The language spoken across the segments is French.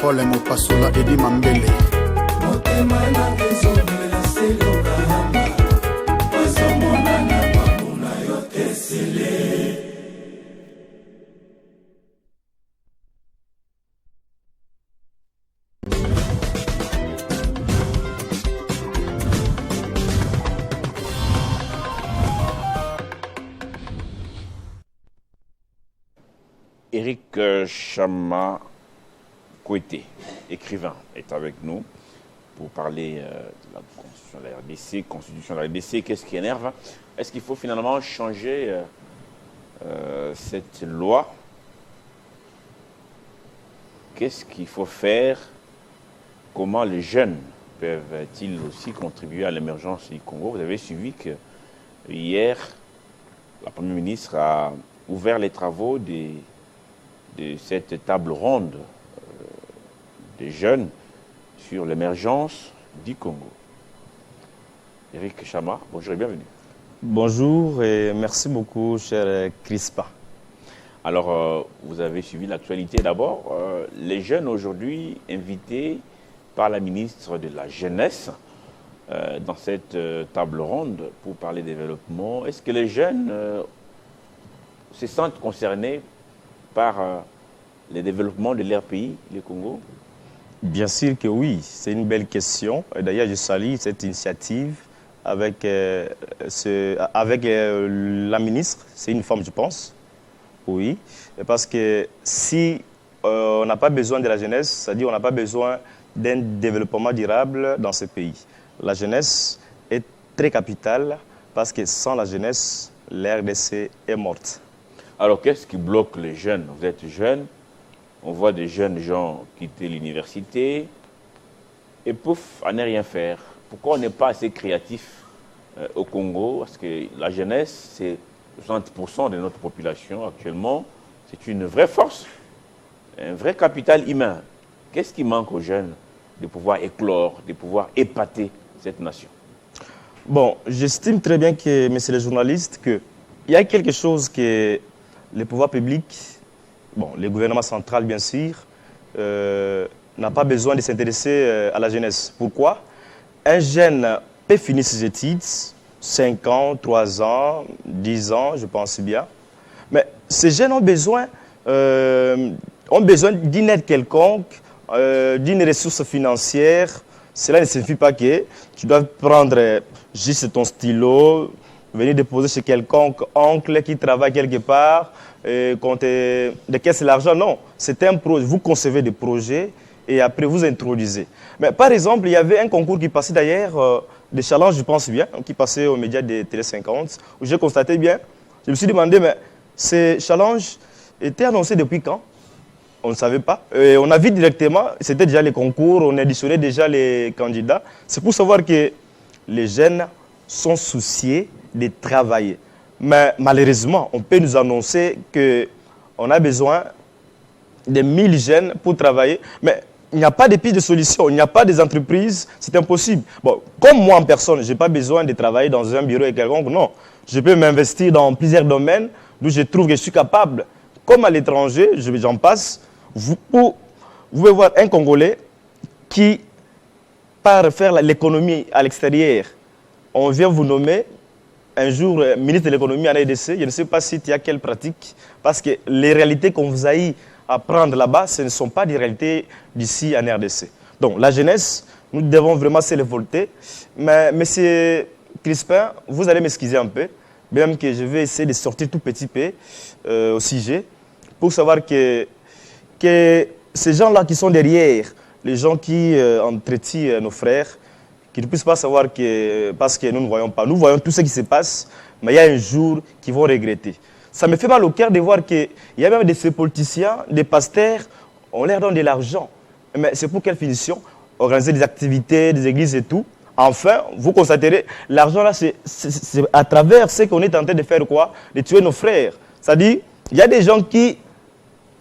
Paul Mopasola Edi Mambele. Eric Chama Kouete, écrivain, est avec nous pour parler de la constitution de la RDC. Constitution de la RDC, qu'est-ce qui énerve? Est-ce qu'il faut finalement changer cette loi? Qu'est-ce qu'il faut faire? Comment les jeunes peuvent-ils aussi contribuer à l'émergence du Congo? Vous avez suivi que hier, la Première ministre a ouvert les travaux de cette table ronde des jeunes sur l'émergence du Congo. Eric Chama, bonjour et bienvenue. Bonjour et merci beaucoup, cher Crispa. Alors, vous avez suivi l'actualité d'abord. Les jeunes aujourd'hui invités par la ministre de la Jeunesse dans cette table ronde pour parler développement, est-ce que les jeunes se sentent concernés par le développement de leur pays, le Congo? Bien sûr que oui, c'est une belle question. D'ailleurs, je salue cette initiative avec la ministre. C'est une femme, je pense. Oui, parce que si on n'a pas besoin de la jeunesse, c'est-à-dire on n'a pas besoin d'un développement durable dans ce pays. La jeunesse est très capitale parce que sans la jeunesse, l'RDC est morte. Alors, qu'est-ce qui bloque les jeunes? Vous êtes jeune, on voit des jeunes gens quitter l'université et pouf, à ne rien faire. Pourquoi on n'est pas assez créatif au Congo? Parce que la jeunesse, c'est 60% de notre population actuellement. C'est une vraie force, un vrai capital humain. Qu'est-ce qui manque aux jeunes de pouvoir éclore, de pouvoir épater cette nation? Bon, j'estime très bien que, messieurs les journalistes, qu'il y a quelque chose que les pouvoirs publics, bon, le gouvernement central bien sûr, n'a pas besoin de s'intéresser à la jeunesse. Pourquoi? Un jeune peut finir ses études, 5 ans, 3 ans, 10 ans, je pense bien. Mais ces jeunes ont besoin d'une aide quelconque, d'une ressource financière. Cela ne signifie pas que tu dois prendre juste ton stylo, venir déposer chez quelconque oncle qui travaille quelque part, compter de quel l'argent. Non, c'est un projet. Vous concevez des projets et après vous introduisez. Mais par exemple, il y avait un concours qui passait d'ailleurs, des challenges, je pense bien, qui passait aux médias de Télé 50, où j'ai constaté bien. Je me suis demandé, mais ces challenges étaient annoncés depuis quand? On ne savait pas. Et on a vu directement, c'était déjà les concours, on additionnait déjà les candidats. C'est pour savoir que les jeunes sont souciés de travailler. Mais malheureusement, on peut nous annoncer qu'on a besoin de 1000 jeunes pour travailler. Mais il n'y a pas de piste de solution, il n'y a pas des entreprises, c'est impossible. Bon, comme moi en personne, je n'ai pas besoin de travailler dans un bureau et quelconque, non. Je peux m'investir dans plusieurs domaines d'où je trouve que je suis capable. Comme à l'étranger, j'en passe, vous pouvez voir un Congolais qui part faire l'économie à l'extérieur. On vient vous nommer un jour ministre de l'économie en RDC. Je ne sais pas si tu as quelle pratique, parce que les réalités qu'on vous a eu à prendre là-bas, ce ne sont pas des réalités d'ici en RDC. Donc la jeunesse, nous devons vraiment se révolter. Mais monsieur Crispin, vous allez m'excuser un peu, même que je vais essayer de sortir tout petit peu au sujet, pour savoir que ces gens-là qui sont derrière, les gens qui entretiennent nos frères, qu'ils ne puissent pas savoir que, parce que nous ne voyons pas. Nous voyons tout ce qui se passe, mais il y a un jour qu'ils vont regretter. Ça me fait mal au cœur de voir qu'il y a même des politiciens, des pasteurs, on leur donne de l'argent. Mais c'est pour quelle finition? Organiser des activités, des églises et tout. Enfin, vous constaterez, l'argent là, c'est à travers ce qu'on est en train de faire quoi? De tuer nos frères. C'est-à-dire, il y a des gens qui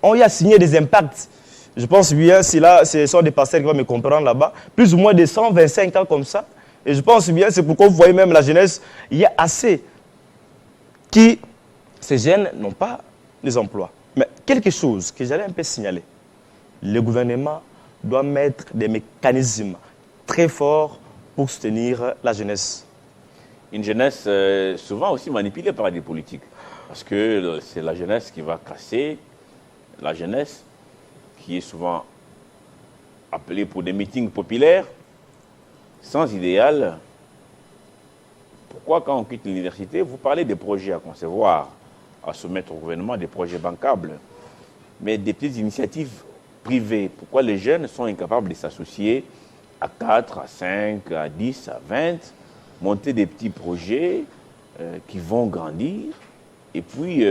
ont eu à signer des impacts. Je pense bien, si là, ce sont des pasteurs qui vont me comprendre là-bas, plus ou moins de 125 ans comme ça. Et je pense bien, c'est pourquoi vous voyez même la jeunesse, il y a assez qui, ces jeunes n'ont pas les emplois. Mais quelque chose que j'allais un peu signaler, le gouvernement doit mettre des mécanismes très forts pour soutenir la jeunesse. Une jeunesse souvent aussi manipulée par des politiques. Parce que c'est la jeunesse qui va casser, la jeunesse qui est souvent appelée pour des meetings populaires, sans idéal. Pourquoi quand on quitte l'université, vous parlez des projets à concevoir, à soumettre au gouvernement, des projets bancables, mais des petites initiatives privées. Pourquoi les jeunes sont incapables de s'associer à 4, à 5, à 10, à 20, monter des petits projets qui vont grandir, et puis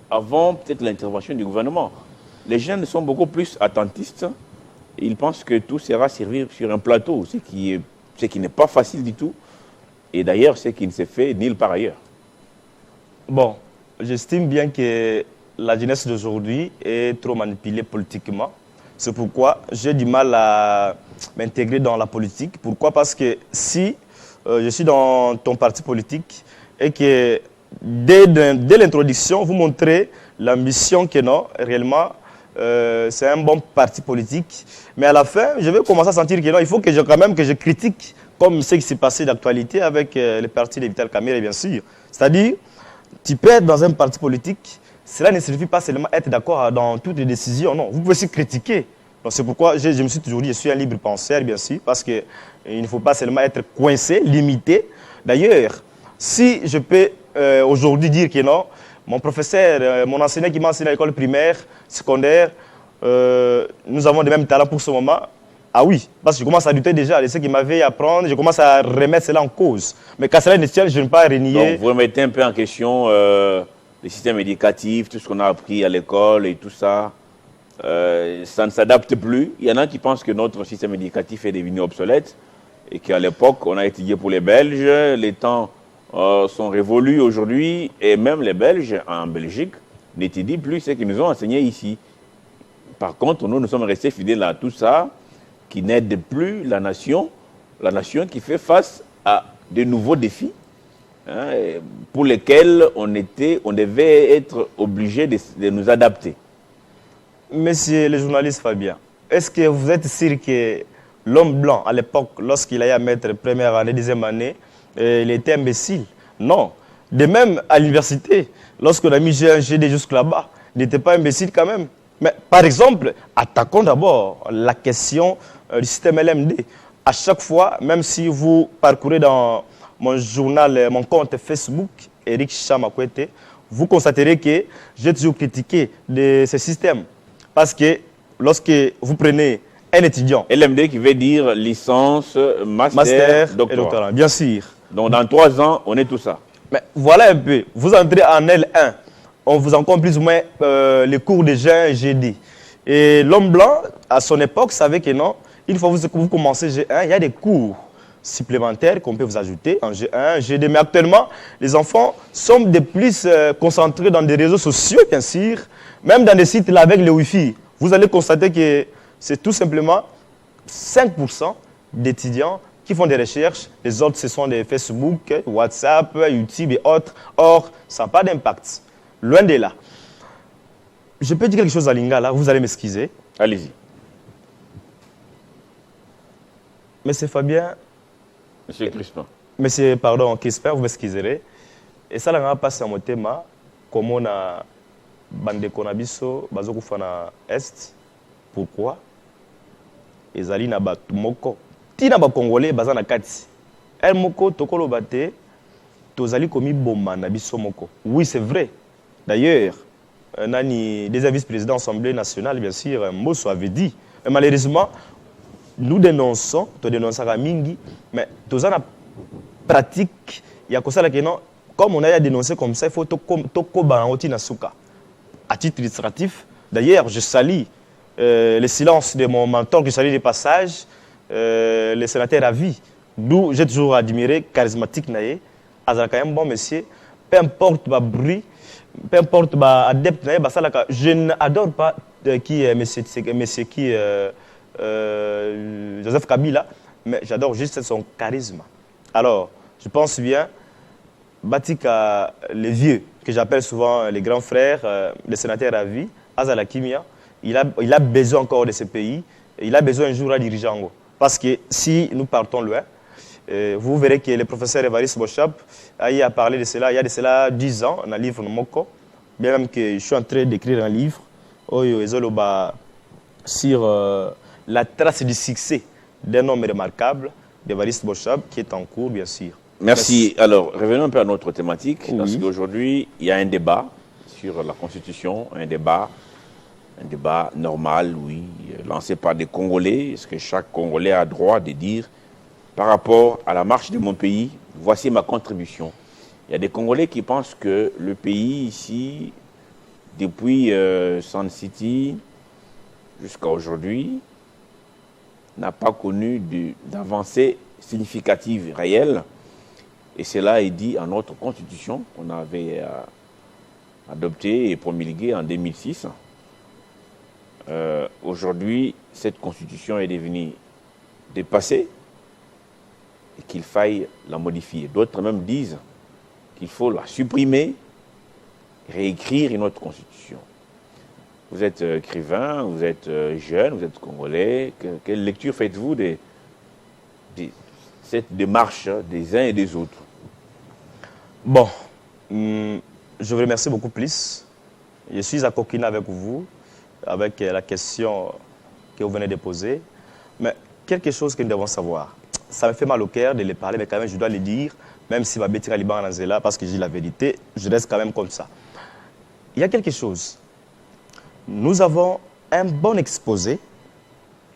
avant peut-être l'intervention du gouvernement. Les jeunes sont beaucoup plus attentistes, et ils pensent que tout sera servi sur un plateau, ce qui n'est pas facile du tout, et d'ailleurs ce qui ne se fait nulle part ailleurs. Bon, j'estime bien que la jeunesse d'aujourd'hui est trop manipulée politiquement. C'est pourquoi j'ai du mal à m'intégrer dans la politique. Pourquoi? Parce que si je suis dans ton parti politique et que dès l'introduction, vous montrez l'ambition que non, réellement, c'est un bon parti politique. Mais à la fin, je vais commencer à sentir que non, il faut que je critique comme ce qui s'est passé d'actualité avec le parti de Vital Kamerhe, bien sûr. C'est-à-dire, tu peux être dans un parti politique, cela ne signifie pas seulement être d'accord dans toutes les décisions, non. Vous pouvez aussi critiquer. C'est pourquoi je me suis toujours dit, je suis un libre penseur, bien sûr, parce qu'il ne faut pas seulement être coincé, limité. D'ailleurs, si je peux aujourd'hui dire que non, mon professeur, mon enseignant qui m'a enseigné à l'école primaire, secondaire, nous avons les mêmes talents pour ce moment. Ah oui, parce que je commence à douter déjà de ce qu'il m'avait appris, je commence à remettre cela en cause. Mais quand cela ne tient, je ne vais pas renier. Donc vous remettez un peu en question le système éducatif, tout ce qu'on a appris à l'école et tout ça. Ça ne s'adapte plus. Il y en a qui pensent que notre système éducatif est devenu obsolète et qu'à l'époque, on a étudié pour les Belges. Les temps sont révolus aujourd'hui et même les Belges en Belgique n'étudient plus ce qu'ils nous ont enseigné ici. Par contre, nous sommes restés fidèles à tout ça qui n'aide plus la nation qui fait face à de nouveaux défis pour lesquels on devait être obligé de nous adapter. Monsieur le journaliste Fabien, est-ce que vous êtes sûr que l'homme blanc, à l'époque, lorsqu'il allait mettre première année, deuxième année, il était imbécile? Non. De même, à l'université, lorsqu'on a mis G1, GD jusque là-bas, il n'était pas imbécile quand même. Mais par exemple, attaquons d'abord la question du système LMD. À chaque fois, même si vous parcourez dans mon journal, mon compte Facebook, Eric Chamakwete, vous constaterez que j'ai toujours critiqué ce système. Parce que lorsque vous prenez un étudiant... LMD qui veut dire licence, master et doctorat. Bien sûr. Donc dans 3 ans, on est tout ça. Mais voilà un peu. Vous entrez en L1. On vous encore plus ou moins les cours de G1 et GD. Et l'homme blanc, à son époque, savait que non, une fois que vous commencez G1, il y a des cours supplémentaires qu'on peut vous ajouter en G1, GD. Mais actuellement, les enfants sont de plus concentrés dans des réseaux sociaux, bien sûr, même dans des sites là avec le Wi-Fi. Vous allez constater que c'est tout simplement 5% d'étudiants qui font des recherches. Les autres, ce sont des Facebook, WhatsApp, YouTube et autres. Or, ça n'a pas d'impact. Loin de là. Je peux dire quelque chose à Lingala, vous allez m'excuser. Allez-y. Monsieur Fabien. Monsieur Crispin. Monsieur, pardon, Crispin, vous m'excuserez. Et ça, là, on passe à mon thème, comme on a bande konabiso, bazo kufana est. Pourquoi? Ezali na batu moko. Tina ba Congolais baza na kati. El moko tokolo bate, tozali komi bomba na biso moko. Oui, c'est vrai. D'ailleurs, Nani, des vice-présidents de l'Assemblée nationale, bien sûr, Mosso avait dit. Mais malheureusement, nous dénonçons, tu dénonces à Mingi, mais dans la pratique, il y a comme ça que non, comme on a dénoncé comme ça, il faut toko banoti nasuka. À titre illustratif, d'ailleurs, je salue le silence de mon mentor, je salue les passages, le sénateur à vie, d'où j'ai toujours admiré, charismatique naïe, Azaka un bon monsieur, peu importe le bruit, peu importe l'adepte, je n'adore pas qui est monsieur qui Joseph Kabila, mais j'adore juste son charisme. Alors, je pense bien, Batika, les vieux, que j'appelle souvent les grands frères, les sénateurs à vie, Azala Kimia, il a besoin encore de ce pays il a besoin un jour à diriger Ango. Parce que si nous partons loin, vous verrez que le professeur Évariste Bochap a parlé de cela il y a de cela 10 ans, dans un livre Moko. Bien même que je suis en train d'écrire un livre sur la trace du succès d'un homme remarquable, d'Évariste Bochap, qui est en cours, bien sûr. Merci. Alors, revenons un peu à notre thématique, Oui. parce qu'aujourd'hui, il y a un débat sur la Constitution, un débat normal, oui, lancé par des Congolais. Est-ce que chaque Congolais a droit de dire, par rapport à la marche de mon pays, voici ma contribution. Il y a des Congolais qui pensent que le pays ici, depuis Sun City jusqu'à aujourd'hui, n'a pas connu d'avancée significative, réelle. Et cela est dit en notre constitution qu'on avait adoptée et promulguée en 2006. Aujourd'hui, cette constitution est devenue dépassée et qu'il faille la modifier. D'autres même disent qu'il faut la supprimer, réécrire une autre constitution. Vous êtes écrivain, vous êtes jeune, vous êtes congolais. Quelle lecture faites-vous de cette démarche des uns et des autres? Bon, je vous remercie beaucoup plus. Je suis à coquiner avec vous, avec la question que vous venez de poser. Mais quelque chose que nous devons savoir. Ça me fait mal au cœur de le parler, mais quand même, je dois le dire, même si ma bête est Liban Anzela, parce que j'ai la vérité, je reste quand même comme ça. Il y a quelque chose. Nous avons un bon exposé,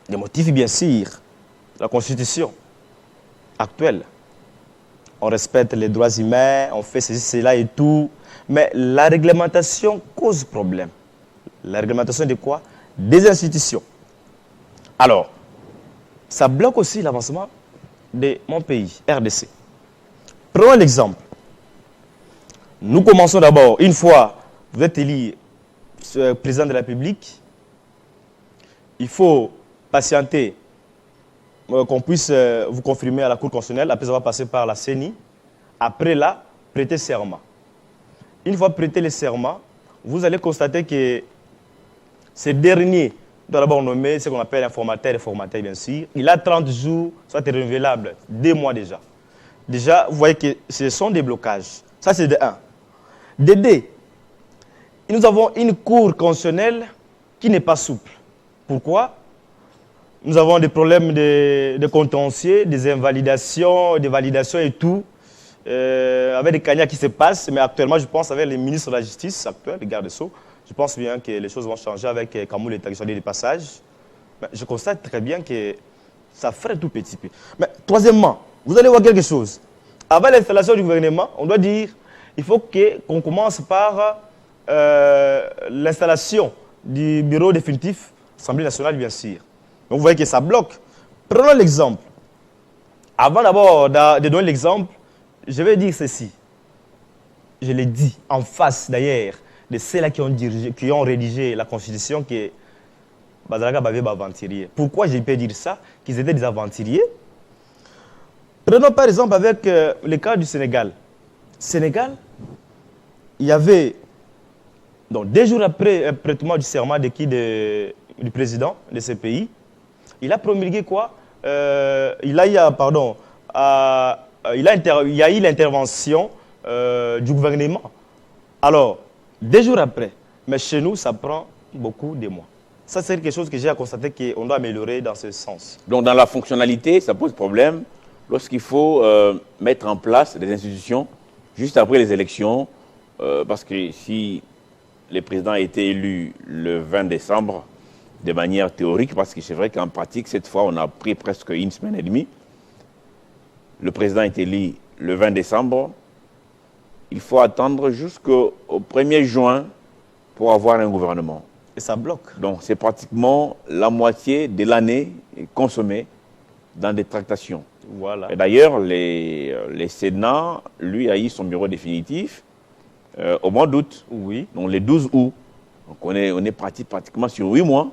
des motifs bien sûr, la Constitution actuelle. On respecte les droits humains, on fait ceci, cela et tout, mais la réglementation cause problème. La réglementation de quoi? Des institutions. Alors, ça bloque aussi l'avancement de mon pays, RDC. Prenons l'exemple. Nous commençons d'abord, une fois vous êtes élu président de la République, il faut patienter qu'on puisse vous confirmer à la Cour constitutionnelle, après avoir passé par la CENI. Après là, prêter serment. Une fois prêté le serment, vous allez constater que ce dernier doit d'abord nommer ce qu'on appelle informateur et formateur, bien sûr. Il a 30 jours, soit renouvelable, 2 mois déjà. Déjà, vous voyez que ce sont des blocages. Ça, c'est de 1. De 2, nous avons une cour constitutionnelle qui n'est pas souple. Pourquoi? Nous avons des problèmes de contentieux, des invalidations, des validations et tout, avec des cagnas qui se passent. Mais actuellement, je pense avec les ministres de la Justice actuels, les gardes sceaux, je pense bien que les choses vont changer avec Kamou et Tagiswadi de passage. Mais je constate très bien que ça ferait tout petit peu. Mais troisièmement, vous allez voir quelque chose. Avant l'installation du gouvernement, on doit dire il faut qu'on commence par l'installation du bureau définitif, Assemblée nationale, bien sûr. Donc vous voyez que ça bloque. Prenons l'exemple. Avant d'abord de donner l'exemple, je vais dire ceci. Je l'ai dit en face d'ailleurs de ceux-là qui ont rédigé la Constitution, que Bazalaka Bavé aventurier. Pourquoi je peux dire ça? Qu'ils étaient des aventuriers. Prenons par exemple avec le cas du Sénégal. Sénégal, il y avait, donc 2 jours après le prêtement du serment du président de ce pays, il a promulgué quoi? Il y a eu l'intervention du gouvernement. Alors, 2 jours après, mais chez nous, ça prend beaucoup de mois. Ça, c'est quelque chose que j'ai à constater qu'on doit améliorer dans ce sens. Donc, dans la fonctionnalité, ça pose problème lorsqu'il faut mettre en place des institutions juste après les élections, parce que si le président a été élu le 20 décembre, de manière théorique, parce que c'est vrai qu'en pratique, cette fois, on a pris presque 1 semaine et demie. Le président est élu le 20 décembre. Il faut attendre jusqu'au 1er juin pour avoir un gouvernement. Et ça bloque. Donc, c'est pratiquement la moitié de l'année consommée dans des tractations. Voilà. Et d'ailleurs, le Sénat, lui, a eu son bureau définitif au mois d'août. Oui. Donc, le 12 août. Donc, on est pratiquement sur 8 mois,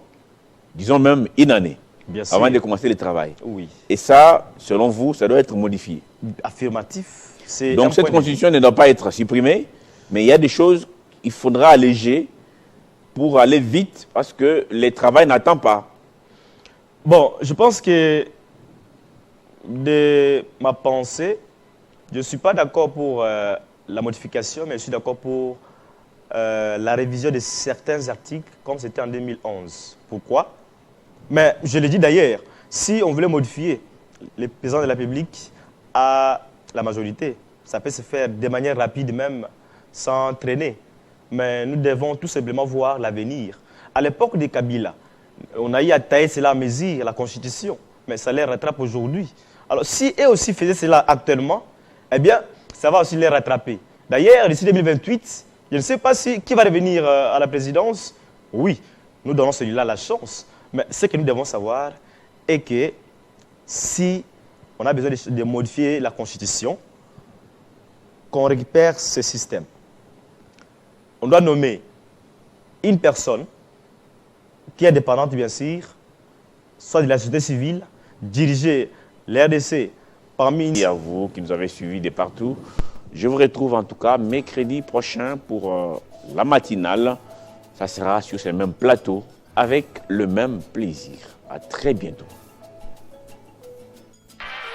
disons même 1 année, bien sûr, avant de commencer le travail. Oui. Et ça, selon vous, ça doit être modifié. Affirmatif. Donc, cette constitution ne doit pas être supprimée, mais il y a des choses qu'il faudra alléger pour aller vite, parce que le travail n'attend pas. Bon, je pense que de ma pensée, je ne suis pas d'accord pour la modification, mais je suis d'accord pour la révision de certains articles, comme c'était en 2011. Pourquoi? Mais je le dis d'ailleurs, si on voulait modifier les présidents de la République à la majorité, ça peut se faire de manière rapide même, sans traîner. Mais nous devons tout simplement voir l'avenir. À l'époque de Kabila, on a eu à tailler cela à mesure, la Constitution, mais ça les rattrape aujourd'hui. Alors si eux aussi faisaient cela actuellement, eh bien, ça va aussi les rattraper. D'ailleurs, d'ici 2028, je ne sais pas qui va revenir à la présidence. Oui, nous donnons celui-là la chance. Mais ce que nous devons savoir est que si on a besoin de modifier la Constitution, qu'on récupère ce système, on doit nommer une personne qui est indépendante, bien sûr, soit de la société civile, diriger l'RDC parmi... Merci à vous qui nous avez suivis de partout. Je vous retrouve en tout cas mercredi prochain pour la matinale. Ça sera sur ce même plateau avec le même plaisir. À très bientôt.